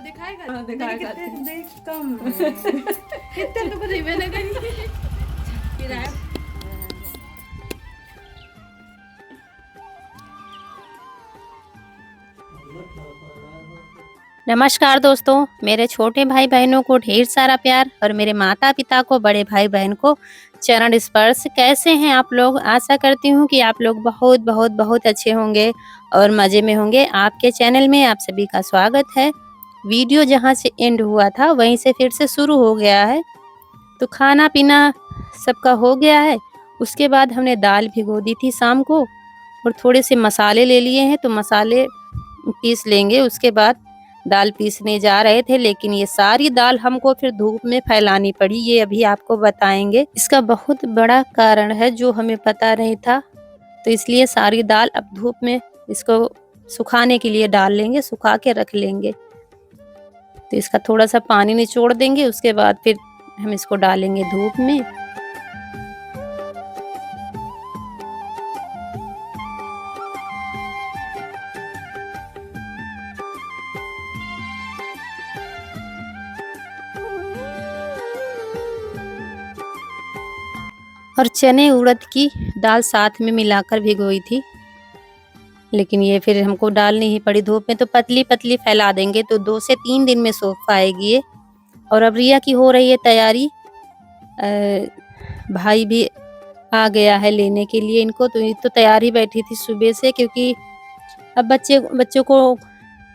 दिखाएगा हाँ, दिखाएगा। कितने कम कितने तो कुछ मैंने करी किराया। नमस्कार दोस्तों, मेरे छोटे भाई बहनों को ढेर सारा प्यार और मेरे माता पिता को, बड़े भाई बहन को चरण स्पर्श। कैसे हैं आप लोग? आशा करती हूँ कि आप लोग बहुत बहुत बहुत अच्छे होंगे और मज़े में होंगे। आपके चैनल में आप सभी का स्वागत है। वीडियो जहाँ से एंड हुआ था वहीं से फिर से शुरू हो गया है। तो खाना पीना सबका हो गया है। उसके बाद हमने दाल भिगो दी थी शाम को और थोड़े से मसाले ले लिए हैं, तो मसाले पीस लेंगे। उसके बाद दाल पीसने जा रहे थे, लेकिन ये सारी दाल हमको फिर धूप में फैलानी पड़ी। ये अभी आपको बताएंगे। इसका बहुत बड़ा कारण है जो हमें पता नहीं था, तो इसलिए सारी दाल अब धूप में इसको सुखाने के लिए डाल लेंगे, सुखा के रख लेंगे। तो इसका थोड़ा सा पानी निचोड़ देंगे, उसके बाद फिर हम इसको डालेंगे धूप में। और चने उड़द की दाल साथ में मिलाकर भिगोई थी, लेकिन ये फिर हमको डालनी ही पड़ी धूप में। तो पतली पतली फैला देंगे तो 2 से 3 दिन में सूख पाएगी ये। और अब रिया की हो रही है तैयारी। भाई भी आ गया है लेने के लिए इनको। तो ये तो तैयार ही बैठी थी सुबह से, क्योंकि अब बच्चों को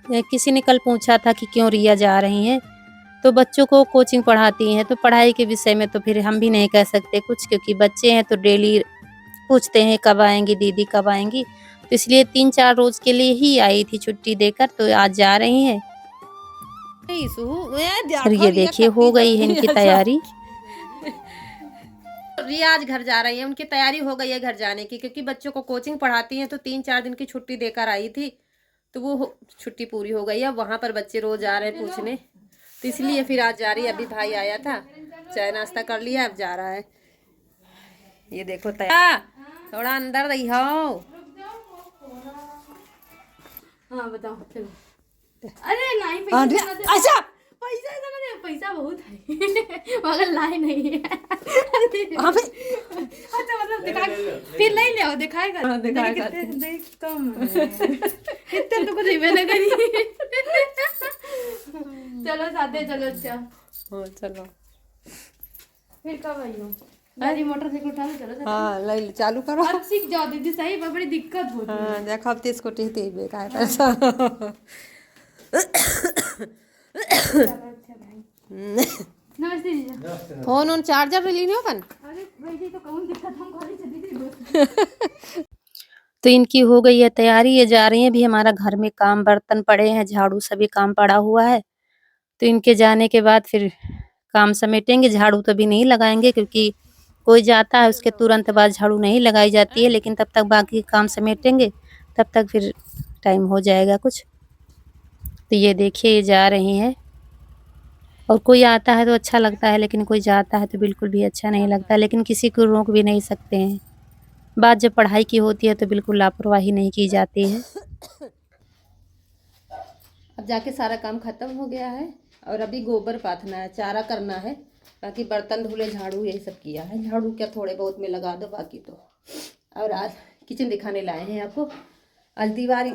किसी ने कल पूछा था कि क्यों रिया जा रही हैं। तो बच्चों को कोचिंग पढ़ाती हैं, तो पढ़ाई के विषय में तो फिर हम भी नहीं कह सकते कुछ, क्योंकि बच्चे हैं तो डेली पूछते हैं कब आएंगी दीदी, कब आएंगी। तो इसलिए 3-4 रोज के लिए ही आई थी छुट्टी देकर, तो आज जा रही हैं। और ये देखिए हो गई है इनकी तैयारी। रिया आज घर जा रही है, उनकी तैयारी हो गई है घर जाने की, क्योंकि बच्चों को कोचिंग पढ़ाती हैं तो 3-4 दिन की छुट्टी देकर आई थी। तो वो छुट्टी पूरी हो गई है। वहां पर बच्चे रोज आ रहे हैं पूछने, तो इसलिए फिर आज जा रही है। अभी भाई आया था, चाय नाश्ता कर लिया, अब जा रहा है। ये देखो तैयार, थोड़ा अंदर रही हो। हाँ बताओ चलो। अरे नहीं पैसा अच्छा पैसा ऐसा नहीं, पैसा बहुत है मगर लाई नहीं है। अच्छा मतलब दिखा फिर नहीं ले आओ, दिखाएगा। हाँ, दिखाएगा। कितने कम कितने तो कुछ मैंने करी। चलो साथे चलो। अच्छा हाँ चलो, फिर कब आई हो? गाड़ी मोटरसाइकिल उठा लो, चलो साथे। हाँ ले चालू करो। अब सीख जाओ दीदी, सही बड़ी दिक्कत होती है। हाँ देखो, अब 30 को टीते बेकार पैसा। अच्छा भाई नमस्ते जीजा। फोन और चार्जर ले लीनो कन। अरे वैसे तो कौन दिक्कत, हम कॉलेज से दीदी। तो इनकी हो गई है तैयारी, ये जा रही है। अभी हमारा घर में काम, बर्तन पड़े हैं, झाड़ू सभी काम पड़ा हुआ है। तो इनके जाने के बाद फिर काम समेटेंगे। झाड़ू तो अभी नहीं लगाएंगे, क्योंकि कोई जाता है उसके तुरंत बाद झाड़ू नहीं लगाई जाती है, लेकिन तब तक बाकी काम समेटेंगे, तब तक फिर टाइम हो जाएगा कुछ। तो ये देखिए ये जा रही हैं। और कोई आता है तो अच्छा लगता है, लेकिन कोई जाता है तो बिल्कुल भी अच्छा नहीं लगता। लेकिन किसी को रोक भी नहीं सकते हैं। बात जब पढ़ाई की होती है तो बिल्कुल लापरवाही नहीं की जाती है। अब जाके सारा काम खत्म हो गया है, और अभी गोबर पाथना है, चारा करना है। बाकी बर्तन धुले, झाड़ू यही सब किया है। झाड़ू क्या थोड़े बहुत में लगा दो, बाकी तो। और आज किचन दिखाने लाए हैं आपको। आज दीवार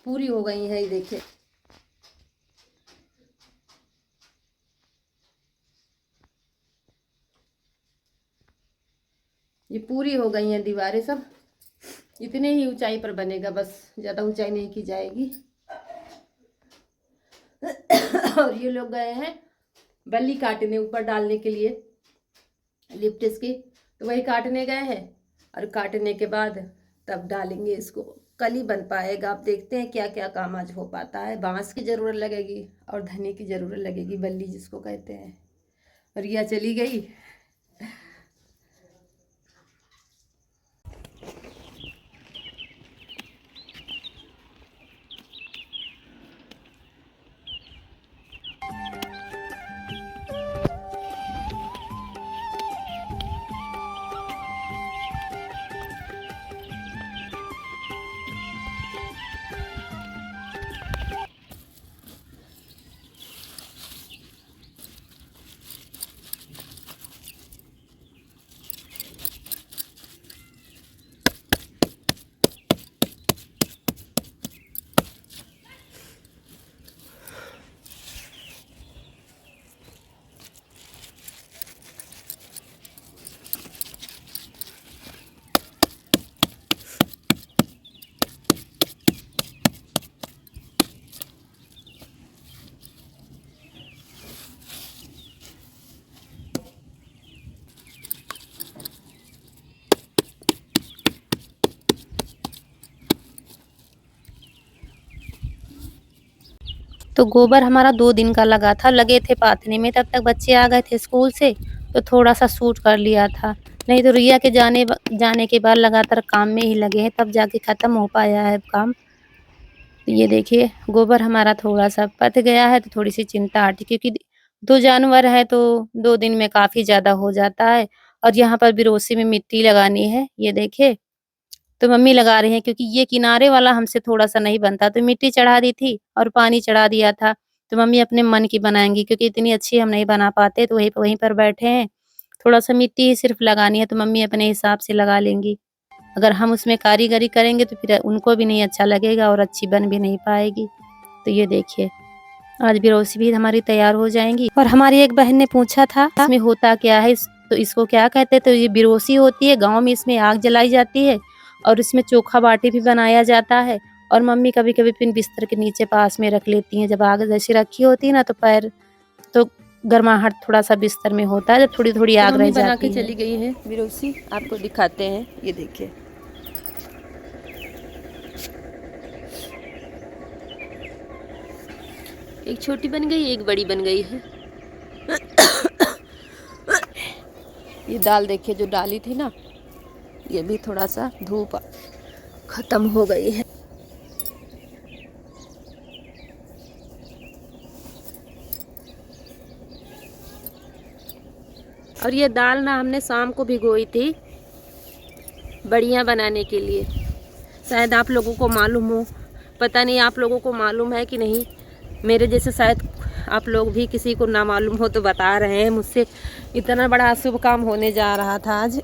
पूरी हो गई है, ये देखिए। ये पूरी हो गई हैं दीवारें सब। इतने ही ऊंचाई पर बनेगा, बस ज़्यादा ऊंचाई नहीं की जाएगी। और ये लोग गए हैं बल्ली काटने, ऊपर डालने के लिए लिप्टिस की। तो वही काटने गए हैं, और काटने के बाद तब डालेंगे इसको। कल ही बन पाएगा। आप देखते हैं क्या क्या काम आज हो पाता है। बांस की ज़रूरत लगेगी और धनी की ज़रूरत लगेगी, बल्ली जिसको कहते हैं। रिया चली गई। तो गोबर हमारा 2 दिन का लगा था, लगे थे पाथने में, तब तक बच्चे आ गए थे स्कूल से, तो थोड़ा-सा शूट कर लिया था। नहीं तो रिया के जाने के बाद लगातार काम में ही लगे हैं, तब जाके ख़त्म हो पाया है काम। तो ये देखिए गोबर हमारा थोड़ा-सा पक गया है, तो थोड़ी-सी चिंता हटी, क्योंकि 2 जानवर हैं तो 2 दिन में काफ़ी ज़्यादा हो जाता है। और यहाँ पर बिरोसी में मिट्टी लगानी है, ये देखिए। तो मम्मी लगा रही हैं, क्योंकि ये किनारे वाला हमसे थोड़ा-सा नहीं बनता, तो मिट्टी चढ़ा दी थी और पानी चढ़ा दिया था। तो मम्मी अपने मन की बनाएँगी, क्योंकि इतनी अच्छी हम नहीं बना पाते, तो वहीं पर बैठे हैं। थोड़ा-सा मिट्टी ही सिर्फ़ लगानी है, तो मम्मी अपने हिसाब से लगा लेंगी। अगर हम उसमें कारीगरी करेंगे तो फिर उनको भी नहीं अच्छा लगेगा और अच्छी बन भी नहीं पाएगी। तो ये देखिए, आज बिरोसी भी हमारी तैयार हो जाएँगी। और हमारी एक बहन ने पूछा था इसमें होता क्या है? तो इसको क्या कहते हैं? तो ये बिरोसी होती है, गाँव में इसमें आग जलाई जाती है और इसमें चोखा बाटी भी बनाया जाता है। और मम्मी कभी-कभी फिर बिस्तर के नीचे पास में रख लेती हैं। जब आग जैसे रखी होती है ना, तो पैर तो गर्माहट थोड़ा-सा बिस्तर में होता है, जब थोड़ी-थोड़ी आग रह बना जाती के है। चली गई है बिरोसी, आपको दिखाते हैं, ये देखिए। एक छोटी बन गई, एक बड़ी बन गई है। ये दाल देखिए जो डाली थी ना, ये भी थोड़ा सा धूप खत्म हो गई है। और ये दाल ना हमने शाम को भिगोई थी बड़ियाँ बनाने के लिए। शायद आप लोगों को मालूम हो, पता नहीं आप लोगों को मालूम है कि नहीं। मेरे जैसे शायद आप लोग भी किसी को ना मालूम हो तो बता रहे हैं मुझसे। इतना बड़ा शुभ काम होने जा रहा था आज।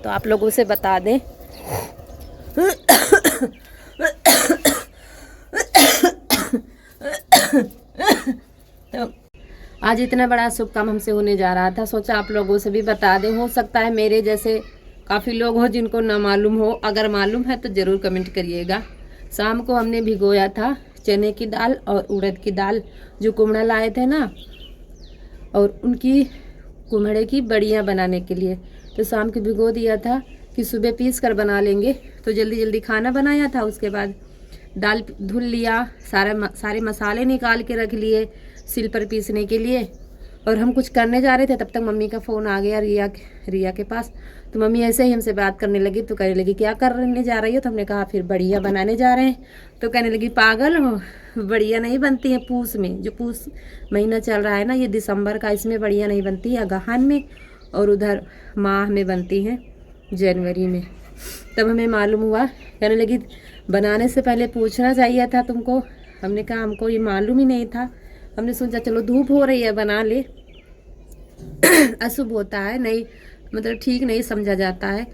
तो आप लोगों से बता दें। तो आज इतना बड़ा शुभ काम हमसे होने जा रहा था, सोचा आप लोगों से भी बता दें। हो सकता है मेरे जैसे काफ़ी लोग हो जिनको ना मालूम हो, अगर मालूम है तो ज़रूर कमेंट करिएगा। शाम को हमने भिगोया था चने की दाल और उड़द की दाल, जो कुमड़ा लाए थे ना, और उनकी कुमड़े की बड़ियाँ बनाने के लिए। तो शाम को भिगो दिया था कि सुबह पीस कर बना लेंगे, तो जल्दी जल्दी खाना बनाया था। उसके बाद दाल धुल लिया, सारे मसाले निकाल के रख लिए सिल पर पीसने के लिए। और हम कुछ करने जा रहे थे, तब तक मम्मी का फ़ोन आ गया रिया के पास। तो मम्मी ऐसे ही हमसे बात करने लगी, तो कहने लगी क्या करने जा रही हो? तो हमने कहा फिर बड़ियाँ बनाने जा रहे हैं। तो कहने लगी पागल हो, बड़ियाँ नहीं बनती हैं पूस में, जो पूस महीना चल रहा है ना, ये दिसंबर का, इसमें बड़ियाँ नहीं बनती हैं, अगहन में और उधर माह में बनती हैं, जनवरी में। तब हमें मालूम हुआ। कहने लगी बनाने से पहले पूछना चाहिए था तुमको। हमने कहा हमको ये मालूम ही नहीं था, हमने सोचा चलो धूप हो रही है बना ले। अशुभ होता है, नहीं मतलब ठीक नहीं समझा जाता है।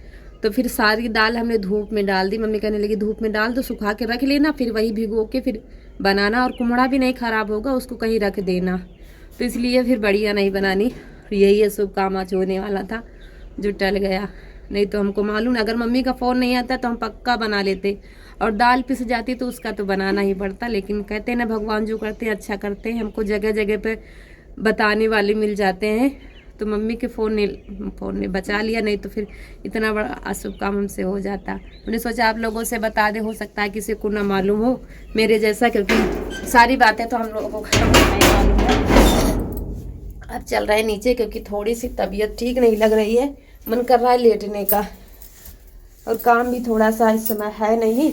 तो फिर सारी दाल हमने धूप में डाल दी। मम्मी कहने लगी धूप में डाल दो, सुखा के रख लेना, फिर वही भिगो के फिर बनाना, और कुमड़ा भी नहीं ख़राब होगा, उसको कहीं रख देना। तो इसलिए फिर बढ़िया नहीं बनानी। यही अशुभ काम आज होने वाला था जो टल गया। नहीं तो हमको मालूम, अगर मम्मी का फ़ोन नहीं आता तो हम पक्का बना लेते। और दाल पिस जाती तो उसका तो बनाना ही पड़ता। लेकिन कहते हैं ना भगवान जो करते हैं अच्छा करते हैं, हमको जगह जगह पे बताने वाले मिल जाते हैं। तो मम्मी के फ़ोन ने बचा लिया, नहीं तो फिर इतना बड़ा अशुभ काम हमसे हो जाता। हमने सोचा आप लोगों से बता दे, हो सकता है किसी को ना मालूम हो मेरे जैसा, क्योंकि सारी बातें तो हम लोगों को नहीं मालूम है। अब चल रहे हैं नीचे, क्योंकि थोड़ी सी तबीयत ठीक नहीं लग रही है, मन कर रहा है लेटने का, और काम भी थोड़ा सा इस समय है नहीं।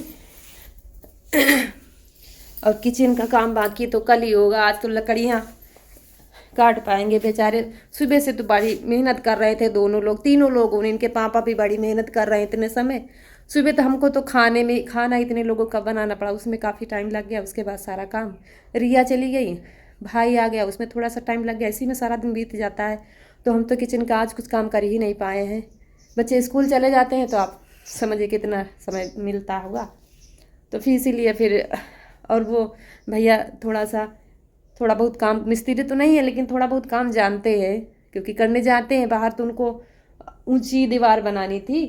और किचन का काम बाकी तो कल ही होगा। आज तो लकड़ियाँ काट पाएंगे बेचारे। सुबह से तो बड़ी मेहनत कर रहे थे दोनों लोग, तीनों लोग, इनके पापा भी बड़ी मेहनत कर रहे हैं इतने समय। सुबह तो हमको तो खाना इतने लोगों का बनाना पड़ा, उसमें काफ़ी टाइम लग गया। उसके बाद सारा काम, रिया चली गई, भाई आ गया, उसमें थोड़ा सा टाइम लग गया। इसी में सारा दिन बीत जाता है। तो हम तो किचन का आज कुछ काम कर ही नहीं पाए हैं। बच्चे स्कूल चले जाते हैं तो आप समझिए कितना समय मिलता होगा। तो फिर इसीलिए फिर, और वो भैया थोड़ा बहुत काम, मिस्त्री तो नहीं है लेकिन थोड़ा बहुत काम जानते हैं, क्योंकि करने जाते हैं बाहर। तो उनको ऊंची दीवार बनानी थी,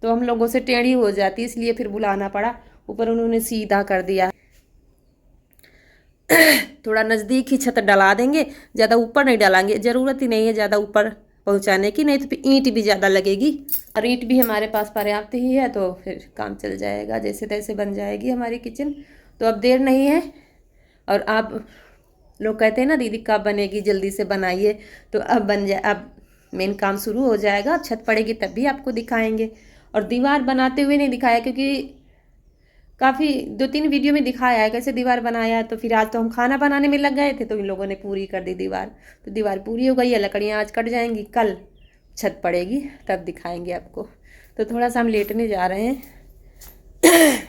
तो हम लोगों से टेढ़ी हो जाती, इसलिए फिर बुलाना पड़ा। ऊपर उन्होंने सीधा कर दिया। थोड़ा नज़दीक ही छत डला देंगे, ज़्यादा ऊपर नहीं डालेंगे, ज़रूरत ही नहीं है ज़्यादा ऊपर पहुंचाने की, नहीं तो फिर ईंट भी ज़्यादा लगेगी। और ईंट भी हमारे पास पर्याप्त ही है, तो फिर काम चल जाएगा, जैसे तैसे बन जाएगी हमारी किचन। तो अब देर नहीं है, और आप लोग कहते हैं ना दीदी कब बनेगी, जल्दी से बनाइए, तो अब बन जाए, अब मेन काम शुरू हो जाएगा, छत पड़ेगी तब भी आपको दिखाएंगे। और दीवार बनाते हुए नहीं दिखाया क्योंकि काफ़ी 2-3 वीडियो में दिखाया है कैसे दीवार बनाया है। तो फिर आज तो हम खाना बनाने में लग गए थे तो इन लोगों ने पूरी कर दी दीवार, तो दीवार पूरी हो गई है। लकड़ियाँ आज कट जाएंगी, कल छत पड़ेगी तब दिखाएंगे आपको। तो थोड़ा सा हम लेटने जा रहे हैं।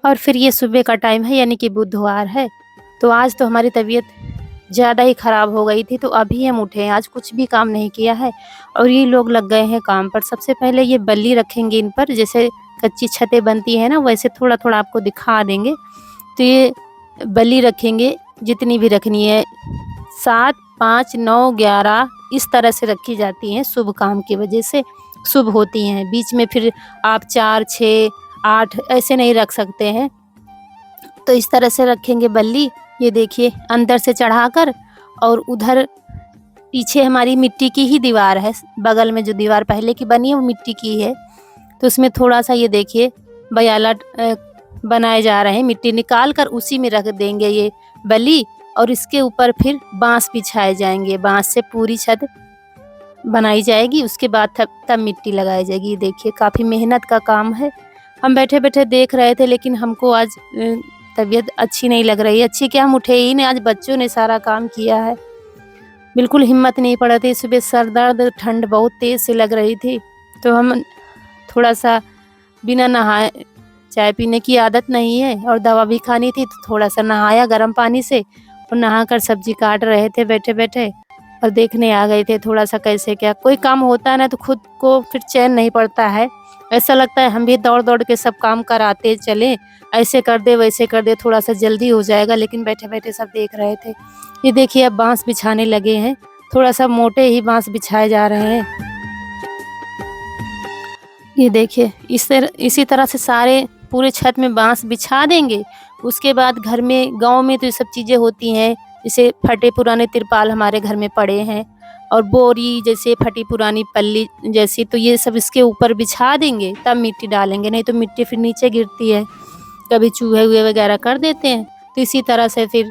और फिर ये सुबह का टाइम है यानी कि बुधवार है। तो आज तो हमारी तबीयत ज़्यादा ही ख़राब हो गई थी, तो अभी हम उठे हैं, आज कुछ भी काम नहीं किया है और ये लोग लग गए हैं काम पर। सबसे पहले ये बल्ली रखेंगे इन पर, जैसे कच्ची छतें बनती है ना वैसे थोड़ा थोड़ा आपको दिखा देंगे। तो ये बल्ली रखेंगे जितनी भी रखनी है, 7, 5, 9, 11 इस तरह से रखी जाती हैं, शुभ काम की वजह से शुभ होती हैं। बीच में फिर आप 4, 6, 8 ऐसे नहीं रख सकते हैं, तो इस तरह से रखेंगे बल्ली। ये देखिए अंदर से चढ़ाकर, और उधर पीछे हमारी मिट्टी की ही दीवार है, बगल में जो दीवार पहले की बनी है वो मिट्टी की है। तो उसमें थोड़ा सा ये देखिए बयाला बनाए जा रहे हैं, मिट्टी निकाल कर उसी में रख देंगे ये बल्ली, और इसके ऊपर फिर बांस बिछाए जाएंगे, बांस से पूरी छत बनाई जाएगी। उसके बाद तब मिट्टी लगाई जाएगी। ये देखिए काफ़ी मेहनत का काम है। हम बैठे बैठे देख रहे थे, लेकिन हमको आज तबीयत अच्छी नहीं लग रही है। अच्छी क्या, हम उठे ही नहीं, आज बच्चों ने सारा काम किया है। बिल्कुल हिम्मत नहीं पड़ रही, सुबह सर दर्द, ठंड बहुत तेज़ से लग रही थी। तो हम थोड़ा सा बिना नहाए, चाय पीने की आदत नहीं है और दवा भी खानी थी, तो थोड़ा सा नहाया गर्म पानी से और नहाकर सब्जी काट रहे थे बैठे बैठे, और देखने आ गए थे थोड़ा सा कैसे क्या। कोई काम होता है ना तो खुद को फिर चैन नहीं पड़ता है, ऐसा लगता है हम भी दौड़ दौड़ के सब काम कराते चले, ऐसे कर दे वैसे कर दे, थोड़ा सा जल्दी हो जाएगा, लेकिन बैठे बैठे सब देख रहे थे। ये देखिए अब बांस बिछाने लगे हैं, थोड़ा सा मोटे ही बांस बिछाए जा रहे हैं। ये देखिए इसी तरह से सारे पूरे छत में बांस बिछा देंगे। उसके बाद घर में, गांव में तो ये सब चीज़ें होती हैं, जैसे फटे पुराने तिरपाल हमारे घर में पड़े हैं और बोरी जैसे फटी पुरानी पल्ली जैसी, तो ये सब इसके ऊपर बिछा देंगे, तब मिट्टी डालेंगे, नहीं तो मिट्टी फिर नीचे गिरती है, कभी चूहे हुए वगैरह कर देते हैं। तो इसी तरह से फिर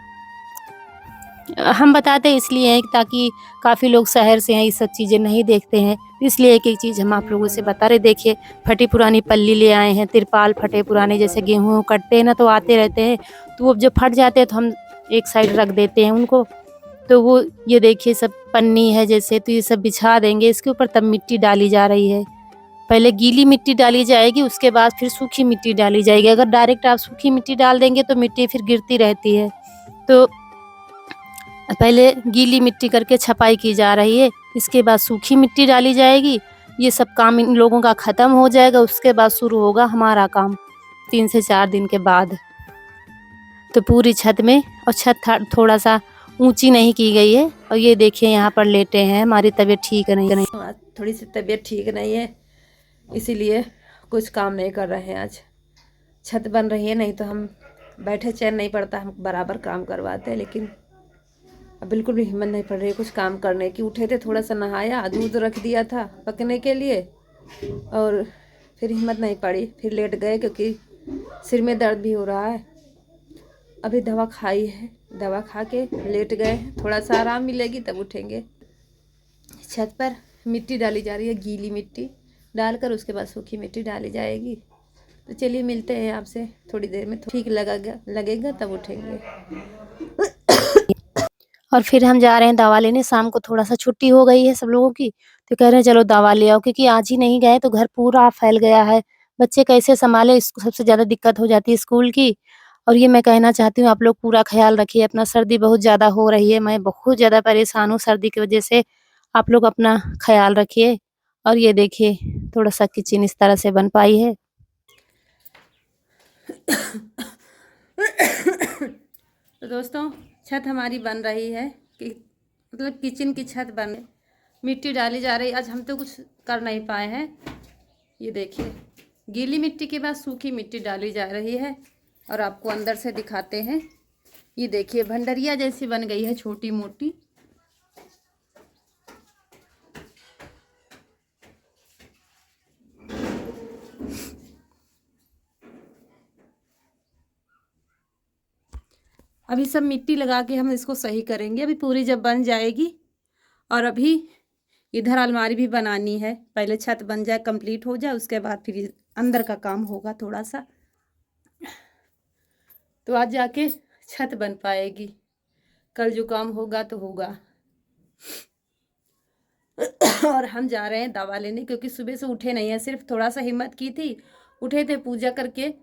हम बताते इसलिए हैं ताकि काफ़ी लोग शहर से हैं, ये सब चीज़ें नहीं देखते हैं, इसलिए एक एक चीज़ हम आप लोगों से बता रहे। देखिए फटी पुरानी पल्ली ले आए हैं, तिरपाल फटे पुराने, जैसे गेहूँ कटते हैं ना तो आते रहते हैं, तो वो जब फट जाते हैं तो हम एक साइड रख देते हैं उनको। तो वो ये देखिए सब पन्नी है जैसे, तो ये सब बिछा देंगे इसके ऊपर, तब मिट्टी डाली जा रही है। पहले गीली मिट्टी डाली जाएगी, उसके बाद फिर सूखी मिट्टी डाली जाएगी। अगर डायरेक्ट आप सूखी मिट्टी डाल देंगे तो मिट्टी फिर गिरती रहती है, तो पहले गीली मिट्टी करके छपाई की जा रही है, इसके बाद सूखी मिट्टी डाली जाएगी। ये सब काम इन लोगों का ख़त्म हो जाएगा, उसके बाद शुरू होगा हमारा काम 3 से 4 दिन के बाद। तो पूरी छत में, और छत थोड़ा सा ऊंची नहीं की गई है। और ये देखिए यहाँ पर लेटे हैं, हमारी तबीयत ठीक नहीं। थोड़ी सी तबीयत ठीक नहीं है, इसीलिए कुछ काम नहीं कर रहे हैं। आज छत बन रही है, नहीं तो हम बैठे चैन नहीं पड़ता, हम बराबर काम करवाते हैं, लेकिन अब बिल्कुल भी हिम्मत नहीं पड़ रही है कुछ काम करने की। उठे थे, थोड़ा सा नहाया, दूध रख दिया था पकने के लिए, और फिर हिम्मत नहीं पड़ी, फिर लेट गए क्योंकि सिर में दर्द भी हो रहा है। अभी दवा खाई है, दवा खा के लेट गए, थोड़ा सा आराम मिलेगी तब उठेंगे। छत पर मिट्टी डाली जा रही है, गीली मिट्टी डालकर उसके बाद सूखी मिट्टी डाली जाएगी। तो चलिए मिलते हैं आपसे थोड़ी देर में, ठीक लगेगा तब उठेंगे। और फिर हम जा रहे हैं दवा लेने, शाम को थोड़ा सा छुट्टी हो गई है सब लोगों की, तो कह रहे हैं चलो दवा ले आओ, क्योंकि आज ही नहीं गए तो घर पूरा फैल गया है, बच्चे कैसे संभाले, इसको सबसे ज़्यादा दिक्कत हो जाती है स्कूल की। और ये मैं कहना चाहती हूँ आप लोग पूरा ख्याल रखिए अपना, सर्दी बहुत ज़्यादा हो रही है, मैं बहुत ज़्यादा परेशान हूँ सर्दी की वजह से, आप लोग अपना ख्याल रखिए। और ये देखिए थोड़ा सा किचन इस तरह से बन पाई है। तो दोस्तों छत हमारी बन रही है कि मतलब किचन की छत बन रही, मिट्टी डाली जा रही। आज हम तो कुछ कर नहीं पाए हैं। ये देखिए गीली मिट्टी के बाद सूखी मिट्टी डाली जा रही है और आपको अंदर से दिखाते हैं। ये देखिए भंडरिया जैसी बन गई है, छोटी मोटी। अभी सब मिट्टी लगा के हम इसको सही करेंगे, अभी पूरी जब बन जाएगी। और अभी इधर अलमारी भी बनानी है, पहले छत बन जाए, कंप्लीट हो जाए, उसके बाद फिर अंदर का काम होगा थोड़ा सा। तो आज जाके छत बन पाएगी, कल जो काम होगा तो होगा। और हम जा रहे हैं दवा लेने, क्योंकि सुबह से उठे नहीं है, सिर्फ थोड़ा सा हिम्मत की थी, उठे थे पूजा करके,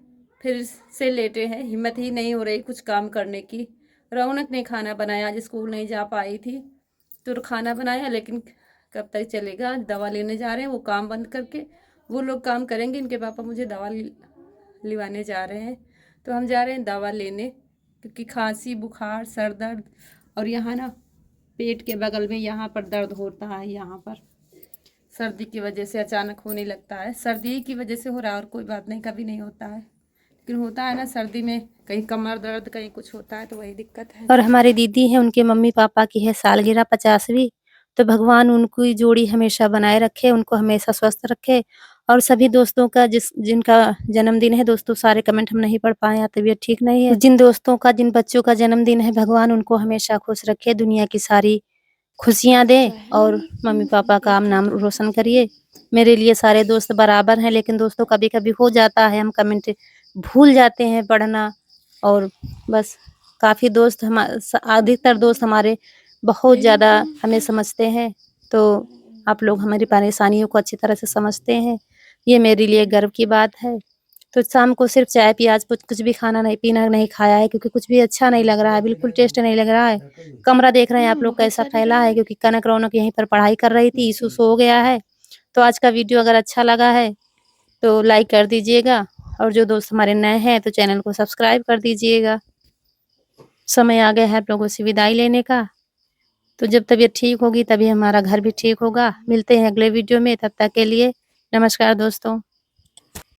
फिर से लेटे हैं, हिम्मत ही नहीं हो रही कुछ काम करने की। रौनक ने खाना बनाया, आज स्कूल नहीं जा पाई थी तो खाना बनाया, लेकिन कब तक चलेगा। दवा लेने जा रहे हैं, वो काम बंद करके वो लोग काम करेंगे, इनके पापा मुझे दवा लिवाने जा रहे हैं। तो हम जा रहे हैं दवा लेने, क्योंकि खांसी बुखार सर दर्द, और यहाँ ना पेट के बगल में यहाँ पर दर्द होता है, यहाँ पर सर्दी की वजह से अचानक होने लगता है। सर्दी की वजह से हो रहा है और कोई बात नहीं, कभी नहीं होता है, लेकिन होता है ना सर्दी में, कहीं कमर दर्द कहीं कुछ होता है, तो वही दिक्कत है। और हमारी दीदी है, उनके मम्मी पापा की है सालगिरह 50वीं। तो भगवान उनकी जोड़ी हमेशा बनाए रखे, उनको हमेशा स्वस्थ रखे। और सभी दोस्तों का जिनका जन्मदिन है, दोस्तों सारे कमेंट हम नहीं पढ़ पाए, तबीयत ठीक नहीं है। जिन दोस्तों का, जिन बच्चों का जन्मदिन है, भगवान उनको हमेशा खुश रखे, दुनिया की सारी खुशियाँ दे और मम्मी पापा का नाम रोशन करिए। मेरे लिए सारे दोस्त बराबर हैं, लेकिन दोस्तों कभी कभी हो जाता है, हम कमेंट भूल जाते हैं पढ़ना। और बस काफ़ी दोस्त अधिकतर दोस्त हमारे बहुत ज़्यादा हमें समझते हैं, तो आप लोग हमारी परेशानियों को अच्छी तरह से समझते हैं, ये मेरे लिए गर्व की बात है। तो शाम को सिर्फ चाय पिए, आज कुछ भी खाना नहीं पीना नहीं खाया है, क्योंकि कुछ भी अच्छा नहीं लग रहा है, बिल्कुल टेस्ट नहीं लग रहा है। कमरा देख रहे हैं आप लोग कैसा फैला है, क्योंकि कनक रौनक यहीं पर पढ़ाई कर रही थी, ईशु सो गया है। तो आज का वीडियो अगर अच्छा लगा है तो लाइक कर दीजिएगा, और जो दोस्त हमारे नए हैं तो चैनल को सब्सक्राइब कर दीजिएगा। समय आ गया है आप लोगों से विदाई लेने का। तो जब तबीयत ठीक होगी तभी हमारा घर भी ठीक होगा। मिलते हैं अगले वीडियो में, तब तक के लिए नमस्कार दोस्तों।